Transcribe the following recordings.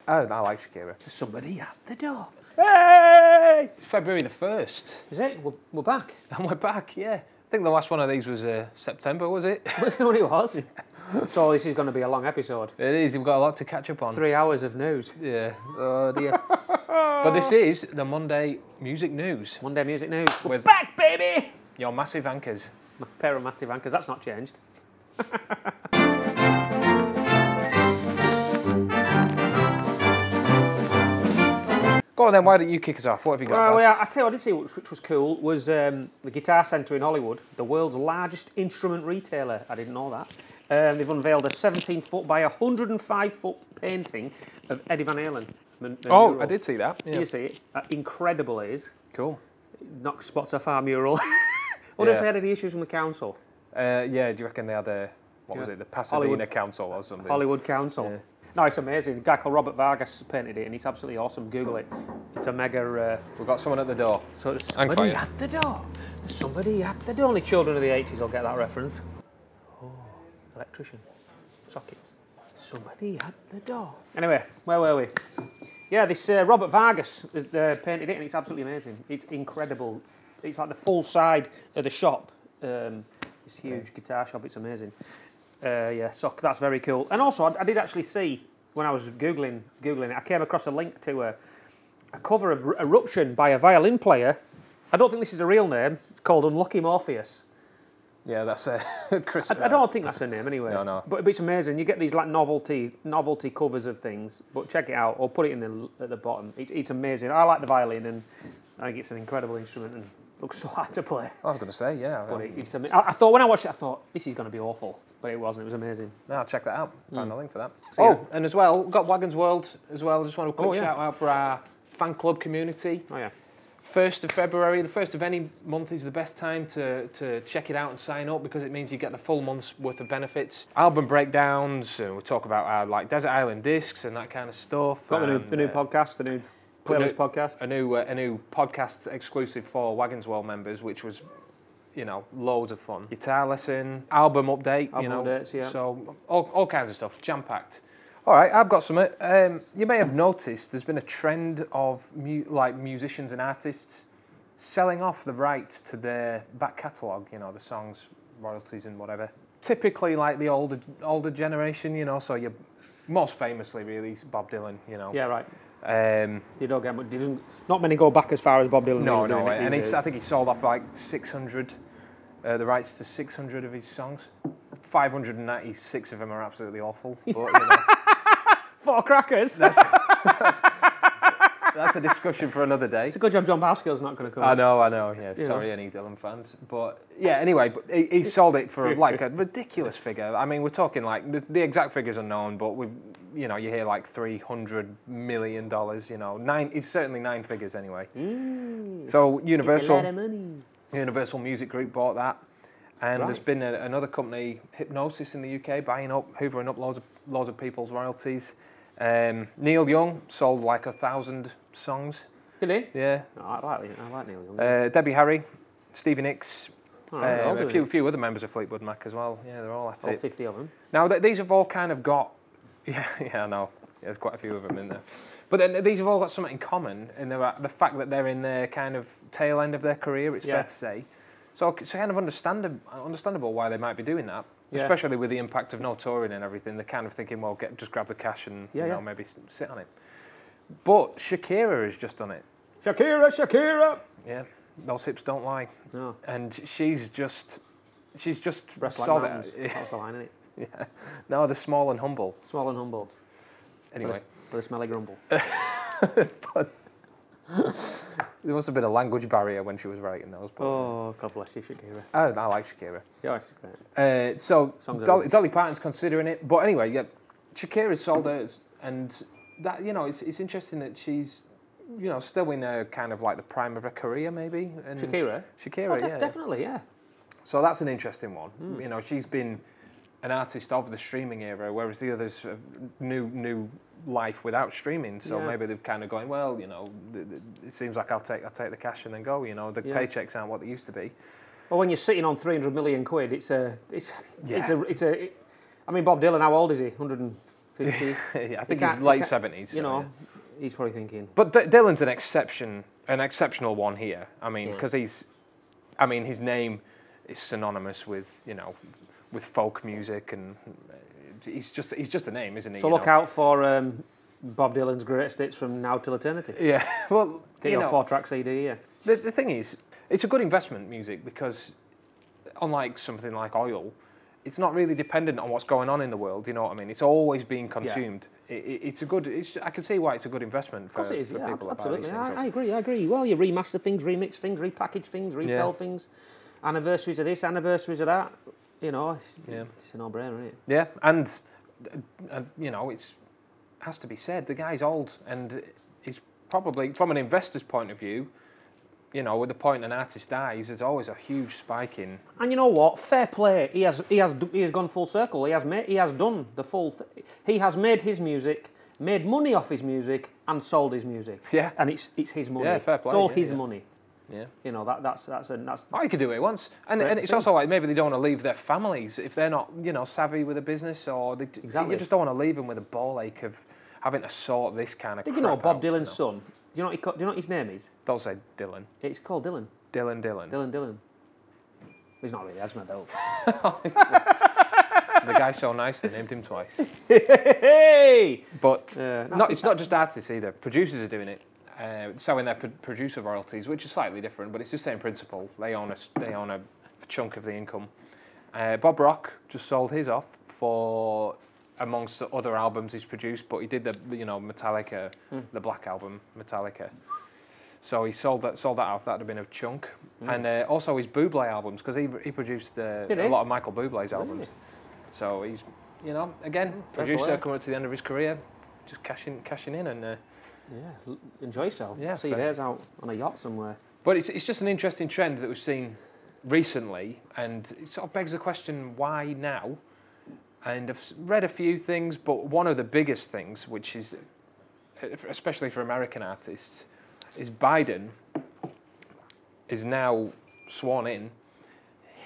Oh, I like Shakira. Somebody at the door. Hey! It's February the 1st. Is it? We're back. And we're back, yeah. I think the last one of these was September, was it? That's what it was. So this is going to be a long episode. It is. We've got a lot to catch up on. 3 hours of news. Yeah. Oh dear. But this is the Monday Music News. Monday Music News. We're With back, baby! your massive anchors. My pair of massive anchors. That's not changed. Go on then, why don't you kick us off? What have you got? Well, I tell you what I did see, which was cool, was the Guitar Centre in Hollywood, the world's largest instrument retailer. I didn't know that. They've unveiled a 17-foot by 105-foot painting of Eddie Van Halen. Oh, I did see that. Yeah. You see it? Incredible it is. Cool. Knocks spots off our mural. I wonder if they had any issues from the council. Yeah, do you reckon they had was it, the Pasadena Hollywood Council or something? Hollywood Council. Yeah. No, it's amazing. A guy called Robert Vargas painted it, and it's absolutely awesome. Google it. It's a mega... We've got someone at the door. So there's somebody at the door. There's somebody at the door. Only children of the 80s will get that reference. Oh, electrician. Sockets. Somebody at the door. Anyway, where were we? Yeah, this Robert Vargas painted it, and it's absolutely amazing. It's incredible. It's like the full side of the shop. This huge guitar shop. It's amazing. Yeah, so that's very cool. And also, I did actually see, when I was Googling it, I came across a link to a cover of Eruption by a violin player. I don't think this is a real name. It's called Unlucky Morpheus. Yeah, that's Chris. I don't think that's her name anyway. No. But it's amazing. You get these like novelty covers of things. But check it out, or put it in at the bottom. It's amazing. I like the violin, and I think it's an incredible instrument and looks so hard to play. I was going to say, yeah. But it's amazing. I thought when I watched it, I thought this is going to be awful. But it wasn't. It was amazing. No, I'll check that out. Find the link for that. So, and as well, we've got Wagons World as well. Just want a quick yeah. shout out for our fan club community. Oh, yeah. 1st of February, the 1st of any month is the best time to check it out and sign up, because it means you get the full month's worth of benefits. Album breakdowns, and we'll talk about our like Desert Island discs and that kind of stuff. Got the new podcast, the new playlist podcast. A new podcast exclusive for Wagons World members, which was, loads of fun. Guitar lesson, album update, updates, yeah. So all kinds of stuff, jam-packed. All right, I've got some. You may have noticed there's been a trend of musicians and artists selling off the rights to their back catalogue, the songs, royalties and whatever. Typically like the older generation, so you're most famously really Bob Dylan, Yeah, right. You don't get much. Not many go back as far as Bob Dylan. No, and I think he sold off like 600, the rights to 600 of his songs. 596 of them are absolutely awful. But, For crackers. That's a discussion for another day. It's a good job John Baskill's not going to come. I know. Yeah, sorry, any Dylan fans, but yeah. Anyway, but he sold it for like a ridiculous figure. I mean, we're talking like the exact figures are known, but you hear like $300 million. It's certainly 9 figures anyway. So Universal, it's a lot of money. Universal Music Group bought that, and there's been another company, Hypnosis in the UK, hoovering up loads of people's royalties. Neil Young sold like 1,000 songs. Did he? Yeah. Oh, I like Neil Young. Debbie Harry, Stevie Nicks, a few other members of Fleetwood Mac as well. Yeah, they're all at it. All 50 of them. Now these have all kind of got, yeah, I know. Yeah, there's quite a few of them in there. But then these have all got something in common in the fact that they're in their kind of tail end of their career. It's fair to say. So kind of understandable why they might be doing that. Yeah. Especially with the impact of no touring and everything, they're kind of thinking, well, just grab the cash and maybe sit on it. But Shakira has just done it. Shakira! Yeah, those hips don't lie. No. And she's just Breast like mountains. That's the line, isn't it? Yeah. No, they're small and humble. Small and humble. Anyway. For the smelly grumble. But there must have been a language barrier when she was writing those. But oh, God bless you, Shakira. I like Shakira. Yeah, she's great. So Dolly Parton's considering it, but anyway, yeah, Shakira's sold hers, and that it's interesting that she's still in a kind of like the prime of her career, maybe. And Shakira, oh, yeah, definitely, yeah. So that's an interesting one. She's been an artist of the streaming era, whereas the others have new life without streaming. So maybe they're kind of going, well, it seems like I'll take the cash and then go. The paychecks aren't what they used to be. Well, when you're sitting on 300 million quid, it's a. I mean, Bob Dylan, how old is he? 100 50. Yeah, I think he's late 70s. You know, he's probably thinking. But Dylan's an exceptional one here. I mean, because his name is synonymous with, you know, with folk music, and he's just a name, isn't he? So look out for Bob Dylan's greatest hits from now till eternity. Yeah, well, get your 4-track CD. Yeah. The thing is, it's a good investment, music, because unlike something like oil, it's not really dependent on what's going on in the world. You know what I mean? It's always being consumed. Yeah. It's a good. I can see why it's a good investment for, for people. Absolutely, I agree. Well, you remaster things, remix things, repackage things, resell things, anniversaries of this, anniversaries of that. You know, it's a no-brainer, isn't it? Yeah, and you know, it has to be said, the guy's old, and he's probably, from an investor's point of view, you know, with the point an artist dies, there's always a huge spike in. And you know what? Fair play. He has gone full circle. He has done the full. He has made his music, made money off his music, and sold his music. Yeah. And it's his money. Yeah, fair play. It's all his money. Yeah. You know, that's. Oh, you could do it once, and it's also like maybe they don't want to leave their families if they're not, you know, savvy with a business, or they, you just don't want to leave them with a ball ache of having to sort this kind of. Did you know Bob Dylan's son? Do you know what his name is? Don't say Dylan. It's called Dylan. Dylan. He's not really. That's my dope. The guy's so nice they named him twice. Hey! But it's not just artists either. Producers are doing it. Selling their producer royalties, which is slightly different, but it's the same principle. They own a chunk of the income. Bob Rock just sold his off for, amongst the other albums he's produced, but he did the Metallica, the Black Album, Metallica. So he sold that off. That'd have been a chunk, and also his Bublé albums, because he produced a lot of Michael Bublé's albums. So he's, you know, again, producer coming up to the end of his career, just cashing in and. Yeah, enjoy yourself. Yeah, see theirs out on a yacht somewhere. But it's just an interesting trend that we've seen recently, and it sort of begs the question, why now? And I've read a few things, but one of the biggest things, which is, especially for American artists, is Biden is now sworn in.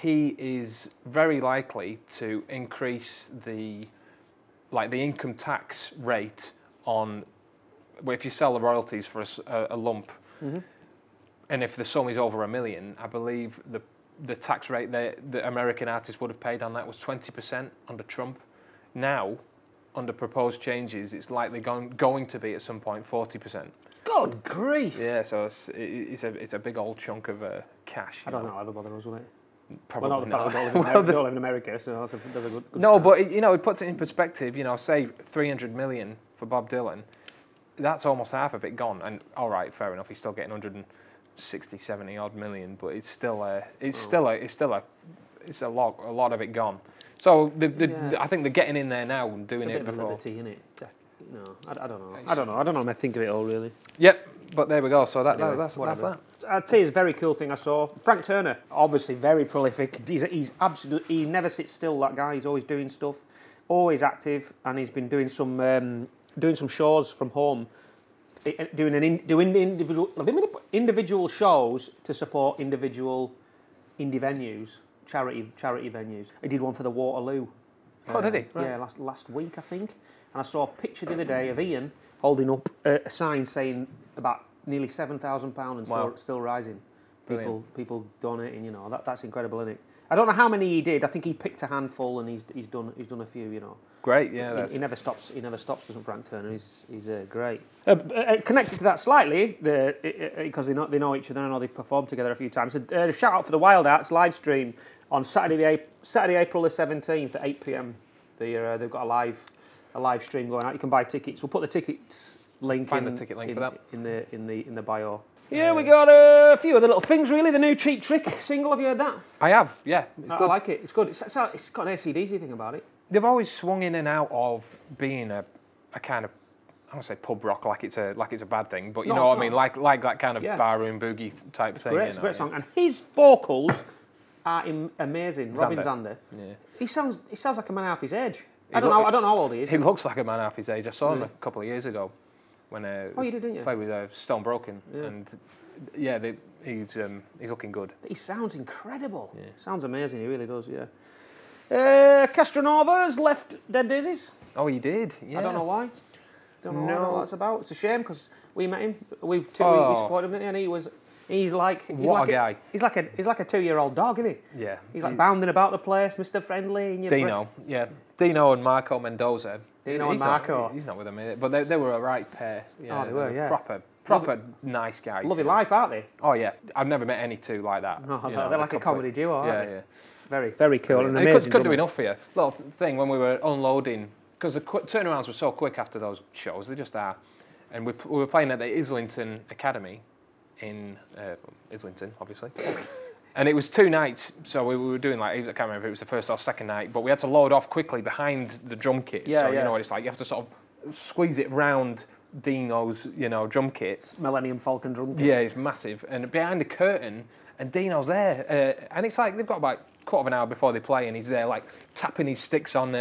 He is very likely to increase the income tax rate on. Well, if you sell the royalties for a lump, and if the sum is over $1 million, I believe the tax rate the American artists would have paid on that was 20% under Trump. Now, under proposed changes, it's likely going to be at some point 40%. God grief! Yeah, so it's a big old chunk of cash. I don't know how to bother us with it. Probably well, not. We don't live in America, so that's a good no, start. but it puts it in perspective. You know, say $300 million for Bob Dylan. That's almost half of it gone, and all right, fair enough. He's still getting 160, 70 odd million, but it's still a lot of it gone. So I think they're getting in there now and doing it before. It's a bit of liberty, innit? No, I don't know. I don't know. I think of it all really. Yep, but there we go. So that's that. I'd say it's a very cool thing I saw. Frank Turner, obviously very prolific. He never sits still. That guy. He's always doing stuff, always active, and he's been doing some shows from home, doing individual shows to support individual indie venues, charity venues. He did one for the Waterloo. Oh, did he? Right. Yeah, last week I think. And I saw a picture the other day of Ian holding up a sign saying about nearly £7,000 and still rising. People donating, you know, that's incredible, isn't it? I don't know how many he did. I think he picked a handful and he's done a few, you know. Great, yeah. He never stops. He never stops, doesn't Frank Turner? He's great. Connected to that slightly, because they know each other. I know they've performed together a few times. A shout out for the Wild Arts live stream on Saturday, April the 17th at 8 p.m. They've got a live stream going out. You can buy tickets. We'll put the tickets link for that in the bio. Yeah, we got a few other little things really. The new Cheap Trick single. Have you heard that? I have. Yeah, I like it. It's good. It's got an AC/DC thing about it. They've always swung in and out of being a kind of, I don't say pub rock like it's a bad thing, but you know what I mean, like that kind of barroom boogie type thing. It's a great song, and his vocals are amazing. Robin Zander. Yeah. He sounds like a man half his age. I don't know how old he is. He looks like a man half his age. I saw him a couple of years ago when you did, didn't you? Played with Stone Broken, and he's looking good. He sounds incredible. Yeah. Sounds amazing. He really does. Yeah. Castronova's left Dead Daisies. Oh, he did. Yeah. I don't know why. Don't know what that's about. It's a shame because we met him. We supported him, and he's like a guy. He's like a 2-year-old dog, isn't he? Yeah. He's like bounding about the place, Mr. Friendly. And Dino. Yeah. Dino and Marco Mendoza. Dino and Marco. He's not with them, but they were a right pair. Yeah, they were. Yeah. Proper nice guys. Loving life, aren't they? Oh yeah. I've never met any two like that. They're like a comedy duo, aren't they? Yeah. Very, very cool and amazing. amazing. Couldn't do enough for you. Little thing when we were unloading, because the turnarounds were so quick after those shows, they just are. And we were playing at the Islington Academy in Islington, obviously. And it was 2 nights, so we were doing I can't remember if it was the first or second night, but we had to load off quickly behind the drum kit. Yeah, so you know what it's like. You have to sort of squeeze it round Dino's, drum kit. Millennium Falcon drum kit. Yeah, it's massive. And behind the curtain, and Dino's there, and it's like they've got about a quarter of an hour before they play, and he's there tapping his sticks on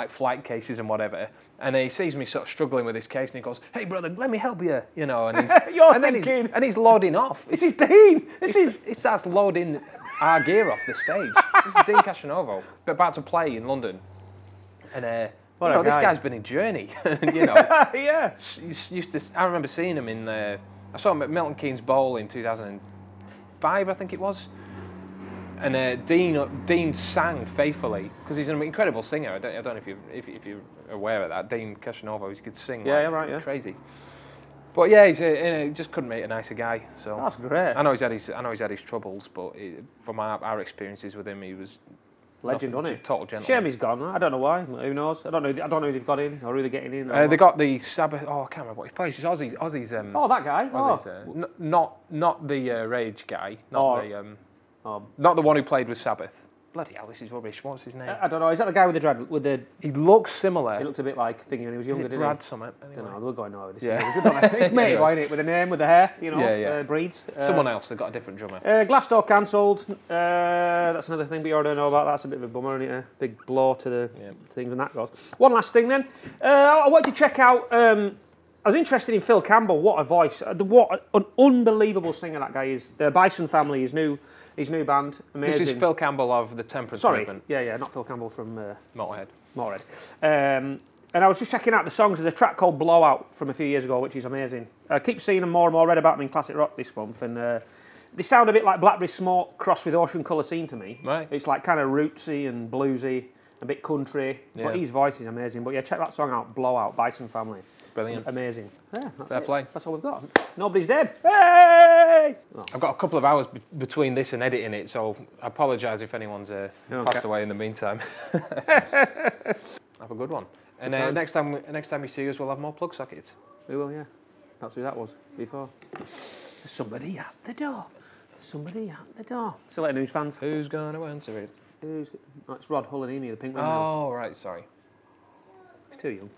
flight cases and whatever. And he sees me sort of struggling with this case, and he goes, "Hey brother, let me help you," And he's and he's loading off. This is Dean. He starts loading our gear off the stage. This is Dean Castronovo, about to play in London, and this guy's been in Journey, Yeah. I remember seeing him I saw him at Milton Keynes Bowl in 2005, I think it was. And Dean sang faithfully because he's an incredible singer. I don't know if you're aware of that. Dean Castronovo, he could sing. Crazy. But yeah, he just couldn't meet a nicer guy. So that's great. I know he's had his troubles, but from our experiences with him, he was legend, wasn't he? Total gentleman. Shame he's gone. I don't know why. Who knows? I don't know who they've got in or who they're getting in. They got the Sabbath. Oh, I can't remember what his place is. Ozzy's. That guy. Ozzy's, not the Rage guy. Not the one who played with Sabbath. Bloody hell, this is rubbish. What's his name? I don't know. Is that the guy with the dread? He looks similar. He looked a bit like thingy when he was younger, didn't he? Brad Summit. Anyway. I don't know. We're going over this. Yeah. It's made, isn't it? With a name, with the hair, breeds. Someone else. They've got a different drummer. Glassdoor cancelled. That's another thing, but you already know about that. That's a bit of a bummer, isn't it? A big blow to the things when that goes. One last thing then. I wanted to check out... I was interested in Phil Campbell. What a voice. What an unbelievable singer that guy is. The Byson family, his new band, amazing. This is Phil Campbell of the Temperance Movement. Yeah, not Phil Campbell from Motorhead. And I was just checking out the songs. There's a track called Blowout from a few years ago, which is amazing. I keep seeing them more and more, read about them in Classic Rock this month, and they sound a bit like Blackberry Smoke crossed with Ocean Colour Scene to me. Right. It's like kind of rootsy and bluesy, a bit country, but his voice is amazing. But yeah, check that song out, Blowout, Bison Family. Brilliant. Amazing. Yeah, that's Fair play. That's all we've got. Nobody's dead. Hey! Oh. I've got a couple of hours between this and editing it, so I apologise if anyone's passed away in the meantime. Have a good one. And next time you see us, we'll have more plug sockets. We will, yeah. That's who that was before. There's somebody at the door. Somebody at the door. Still let news fans. Who's going to answer it? It's Rod Hull and Amy, the Pink Man. Oh, right, sorry. He's too young.